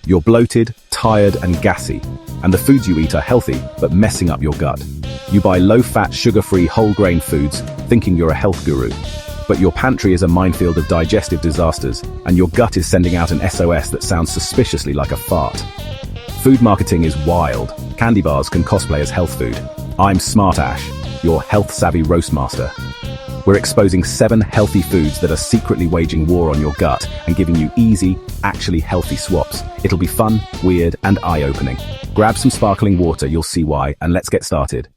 You're bloated, tired, and gassy, and the foods you eat are healthy, but messing up your gut. You buy low-fat, sugar-free, whole-grain foods, thinking you're a health guru. But your pantry is a minefield of digestive disasters, and your gut is sending out an SOS that sounds suspiciously like a fart. Food marketing is wild. Candy bars can cosplay as health food. I'm Smart Ash, your health-savvy roast master. We're exposing 7 healthy foods that are secretly waging war on your gut and giving you easy, actually healthy swaps. It'll be fun, weird, and eye-opening. Grab some sparkling water, you'll see why, and let's get started.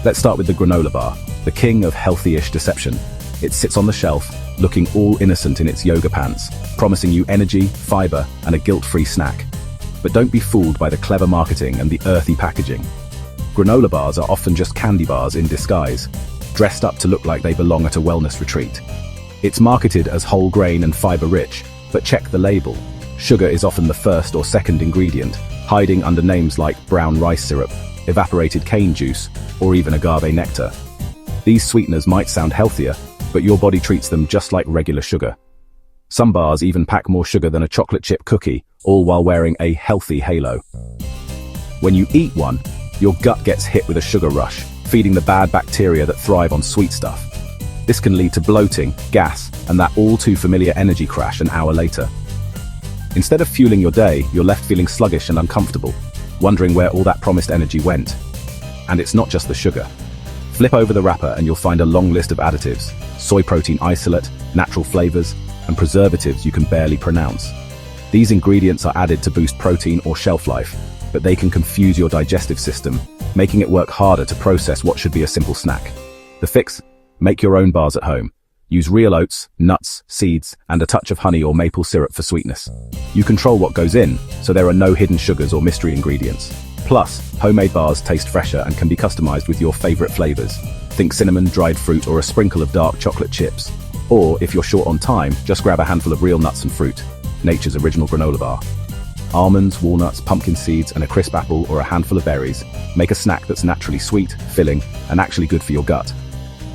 Let's start with the granola bar, the king of healthy-ish deception. It sits on the shelf, looking all innocent in its yoga pants, promising you energy, fiber, and a guilt-free snack. But don't be fooled by the clever marketing and the earthy packaging. Granola bars are often just candy bars in disguise, dressed up to look like they belong at a wellness retreat. It's marketed as whole grain and fiber-rich, but check the label. Sugar is often the first or second ingredient, hiding under names like brown rice syrup, evaporated cane juice, or even agave nectar. These sweeteners might sound healthier, but your body treats them just like regular sugar. Some bars even pack more sugar than a chocolate chip cookie, all while wearing a healthy halo. When you eat one, your gut gets hit with a sugar rush, feeding the bad bacteria that thrive on sweet stuff. This can lead to bloating, gas, and that all-too-familiar energy crash an hour later. Instead of fueling your day, you're left feeling sluggish and uncomfortable, wondering where all that promised energy went. And it's not just the sugar. Flip over the wrapper and you'll find a long list of additives, soy protein isolate, natural flavors, and preservatives you can barely pronounce. These ingredients are added to boost protein or shelf life, but they can confuse your digestive system, making it work harder to process what should be a simple snack. The fix? Make your own bars at home. Use real oats, nuts, seeds, and a touch of honey or maple syrup for sweetness. You control what goes in, so there are no hidden sugars or mystery ingredients. Plus, homemade bars taste fresher and can be customized with your favorite flavors. Think cinnamon, dried fruit, or a sprinkle of dark chocolate chips. Or, if you're short on time, just grab a handful of real nuts and fruit. Nature's original granola bar. Almonds, walnuts, pumpkin seeds, and a crisp apple or a handful of berries make a snack that's naturally sweet, filling, and actually good for your gut.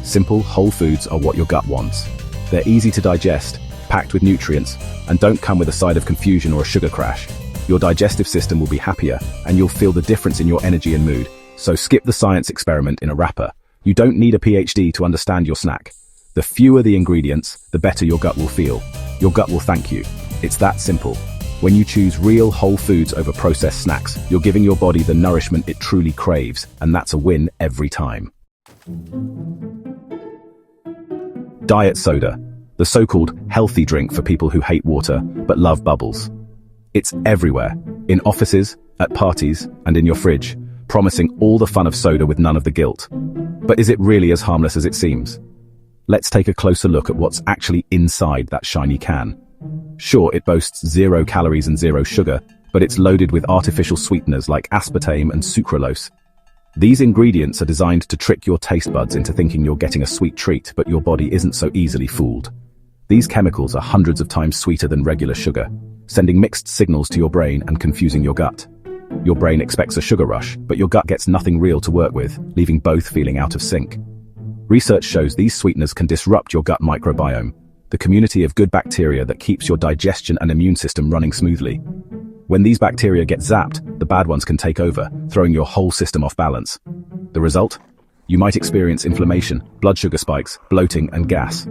Simple, whole foods are what your gut wants. They're easy to digest, packed with nutrients, and don't come with a side of confusion or a sugar crash. Your digestive system will be happier, and you'll feel the difference in your energy and mood. So skip the science experiment in a wrapper. You don't need a PhD to understand your snack. The fewer the ingredients, the better your gut will feel. Your gut will thank you. It's that simple. When you choose real whole foods over processed snacks, you're giving your body the nourishment it truly craves, and that's a win every time. Diet soda, the so-called healthy drink for people who hate water but love bubbles. It's everywhere, in offices, at parties, and in your fridge, promising all the fun of soda with none of the guilt. But is it really as harmless as it seems? Let's take a closer look at what's actually inside that shiny can. Sure, it boasts 0 calories and 0 sugar, but it's loaded with artificial sweeteners like aspartame and sucralose. These ingredients are designed to trick your taste buds into thinking you're getting a sweet treat, but your body isn't so easily fooled. These chemicals are hundreds of times sweeter than regular sugar, sending mixed signals to your brain and confusing your gut. Your brain expects a sugar rush, but your gut gets nothing real to work with, leaving both feeling out of sync. Research shows these sweeteners can disrupt your gut microbiome, the community of good bacteria that keeps your digestion and immune system running smoothly. When these bacteria get zapped, the bad ones can take over, throwing your whole system off balance. The result? You might experience inflammation, blood sugar spikes, bloating, and gas.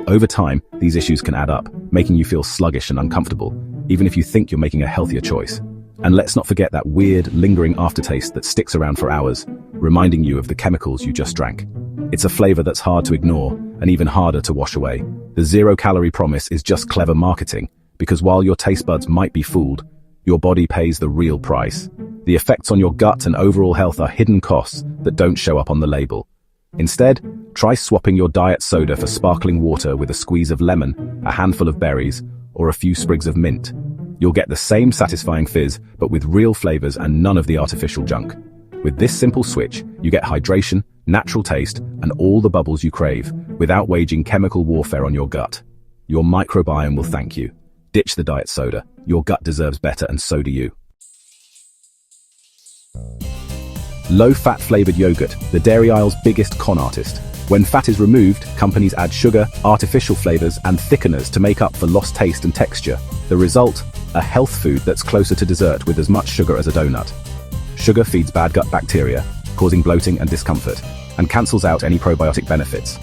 Over time, these issues can add up, making you feel sluggish and uncomfortable, even if you think you're making a healthier choice. And let's not forget that weird, lingering aftertaste that sticks around for hours, reminding you of the chemicals you just drank. It's a flavor that's hard to ignore, and even harder to wash away. The 0-calorie promise is just clever marketing, because while your taste buds might be fooled, your body pays the real price. The effects on your gut and overall health are hidden costs that don't show up on the label. Instead, try swapping your diet soda for sparkling water with a squeeze of lemon, a handful of berries, or a few sprigs of mint. You'll get the same satisfying fizz, but with real flavors and none of the artificial junk. With this simple switch, you get hydration, natural taste, and all the bubbles you crave, without waging chemical warfare on your gut. Your microbiome will thank you. Ditch the diet soda. Your gut deserves better, and so do you. Low-fat flavored yogurt, the dairy aisle's biggest con artist. When fat is removed, companies add sugar, artificial flavors, and thickeners to make up for lost taste and texture. The result? A health food that's closer to dessert with as much sugar as a donut. Sugar feeds bad gut bacteria, causing bloating and discomfort, and cancels out any probiotic benefits.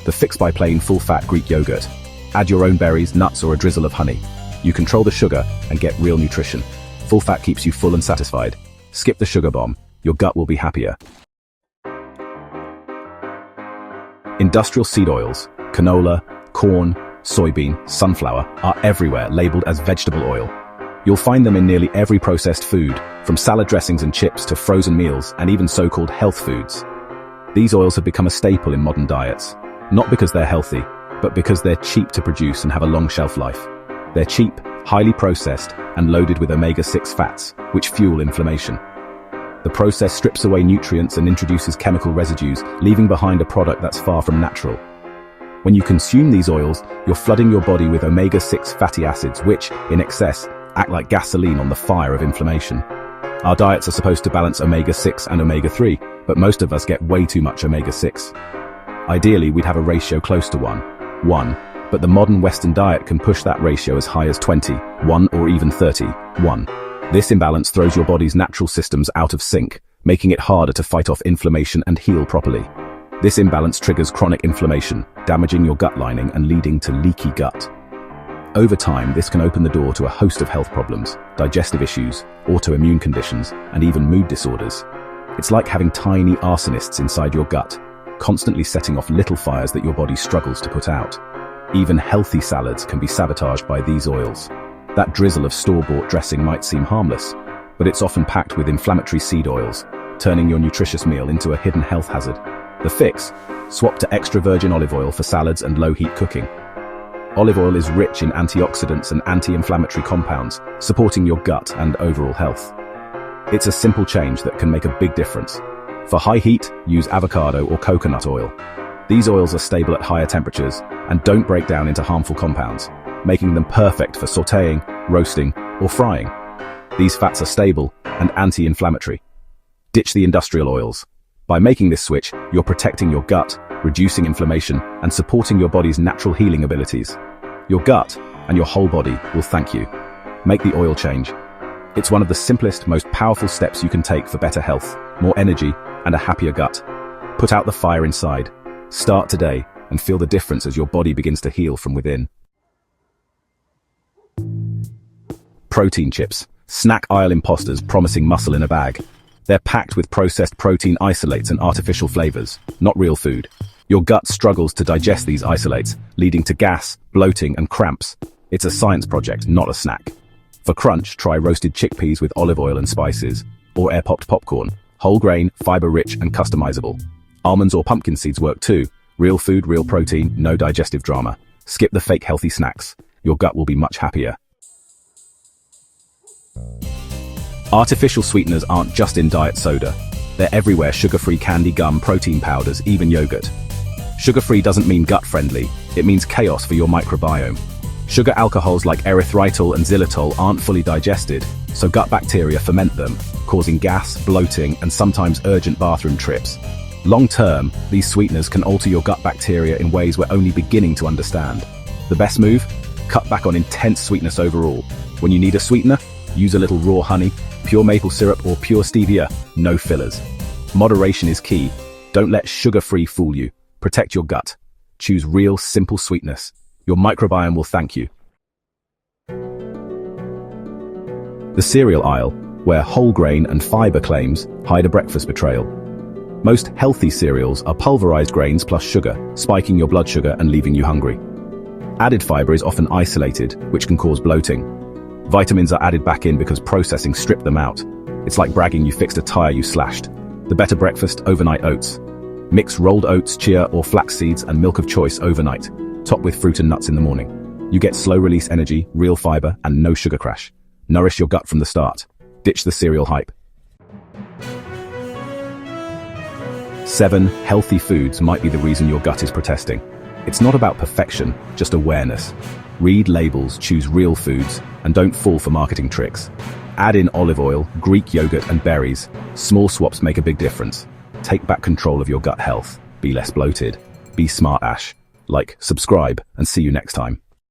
The fix: by plain full-fat Greek yogurt. Add your own berries, nuts, or a drizzle of honey. You control the sugar and get real nutrition. Full fat keeps you full and satisfied. Skip the sugar bomb. Your gut will be happier. Industrial seed oils, canola, corn, soybean, sunflower, are everywhere, labeled as vegetable oil. You'll find them in nearly every processed food, from salad dressings and chips to frozen meals and even so-called health foods. These oils have become a staple in modern diets, not because they're healthy, but because they're cheap to produce and have a long shelf life. They're cheap, highly processed, and loaded with omega-6 fats, which fuel inflammation. The process strips away nutrients and introduces chemical residues, leaving behind a product that's far from natural. When you consume these oils, you're flooding your body with omega-6 fatty acids, which, in excess, act like gasoline on the fire of inflammation. Our diets are supposed to balance omega-6 and omega-3, but most of us get way too much omega-6. Ideally, we'd have a ratio close to 1, but the modern Western diet can push that ratio as high as 20, 1, or even 30, 1. This imbalance throws your body's natural systems out of sync, making it harder to fight off inflammation and heal properly. This imbalance triggers chronic inflammation, damaging your gut lining and leading to leaky gut. Over time, this can open the door to a host of health problems, digestive issues, autoimmune conditions, and even mood disorders. It's like having tiny arsonists inside your gut, constantly setting off little fires that your body struggles to put out. Even healthy salads can be sabotaged by these oils. That drizzle of store-bought dressing might seem harmless, but it's often packed with inflammatory seed oils, turning your nutritious meal into a hidden health hazard. The fix? Swap to extra virgin olive oil for salads and low-heat cooking. Olive oil is rich in antioxidants and anti-inflammatory compounds, supporting your gut and overall health. It's a simple change that can make a big difference. For high heat, use avocado or coconut oil. These oils are stable at higher temperatures and don't break down into harmful compounds, making them perfect for sautéing, roasting, or frying. These fats are stable and anti-inflammatory. Ditch the industrial oils. By making this switch, you're protecting your gut, reducing inflammation, and supporting your body's natural healing abilities. Your gut and your whole body will thank you. Make the oil change. It's one of the simplest, most powerful steps you can take for better health, more energy, and a happier gut. Put out the fire inside. Start today and feel the difference as your body begins to heal from within. Protein chips, snack aisle imposters promising muscle in a bag. They're packed with processed protein isolates and artificial flavors, not real food. Your gut struggles to digest these isolates, leading to gas, bloating, and cramps. It's a science project, not a snack. For crunch, try roasted chickpeas with olive oil and spices, or air-popped popcorn, whole grain, fiber-rich, and customizable. Almonds or pumpkin seeds work too. Real food, real protein, no digestive drama. Skip the fake healthy snacks. Your gut will be much happier. Artificial sweeteners aren't just in diet soda. They're everywhere: sugar-free candy, gum, protein powders, even yogurt. Sugar-free doesn't mean gut-friendly, it means chaos for your microbiome. Sugar alcohols like erythritol and xylitol aren't fully digested, so gut bacteria ferment them, causing gas, bloating, and sometimes urgent bathroom trips. Long-term, these sweeteners can alter your gut bacteria in ways we're only beginning to understand. The best move? Cut back on intense sweetness overall. When you need a sweetener, use a little raw honey, pure maple syrup, or pure stevia, no fillers. Moderation is key. Don't let sugar-free fool you. Protect your gut. Choose real, simple sweetness. Your microbiome will thank you. The cereal aisle, where whole grain and fiber claims hide a breakfast betrayal. Most healthy cereals are pulverized grains plus sugar, spiking your blood sugar and leaving you hungry. Added fiber is often isolated, which can cause bloating. Vitamins are added back in because processing stripped them out. It's like bragging you fixed a tire you slashed. The better breakfast: overnight oats. Mix rolled oats, chia, or flax seeds and milk of choice overnight. Top with fruit and nuts in the morning. You get slow-release energy, real fiber, and no sugar crash. Nourish your gut from the start. Ditch the cereal hype. 7 healthy foods might be the reason your gut is protesting. It's not about perfection, just awareness. Read labels, choose real foods, and don't fall for marketing tricks. Add in olive oil, Greek yogurt, and berries. Small swaps make a big difference. Take back control of your gut health. Be less bloated. Be smart, Ash. Like, subscribe, and see you next time.